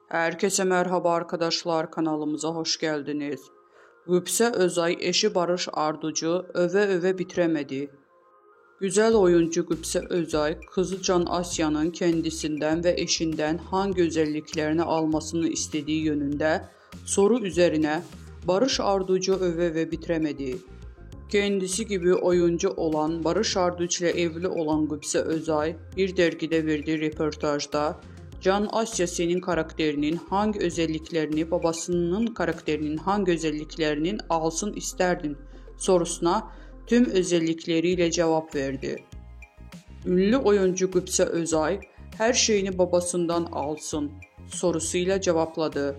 Herkese merhaba arkadaşlar, kanalımıza hoş geldiniz. Gülse Özay eşi Barış Arduç'u öve öve bitiremedi. Güzel oyuncu Gülse Özay, kızı Can Asya'nın kendisinden ve eşinden hangi özelliklerini almasını istediği yönünde soru üzerine Barış Arduç'u öve öve bitiremedi. Kendisi gibi oyuncu olan Barış Arduç ile evli olan Gülse Özay bir dergide verdiği röportajda Can Asya senin karakterinin hangi özelliklerini babasının karakterinin hangi özelliklerinin alsın isterdin sorusuna tüm özellikleriyle cevap verdi. Ünlü oyuncu Gülse Özay her şeyini babasından alsın sorusuyla cevapladı.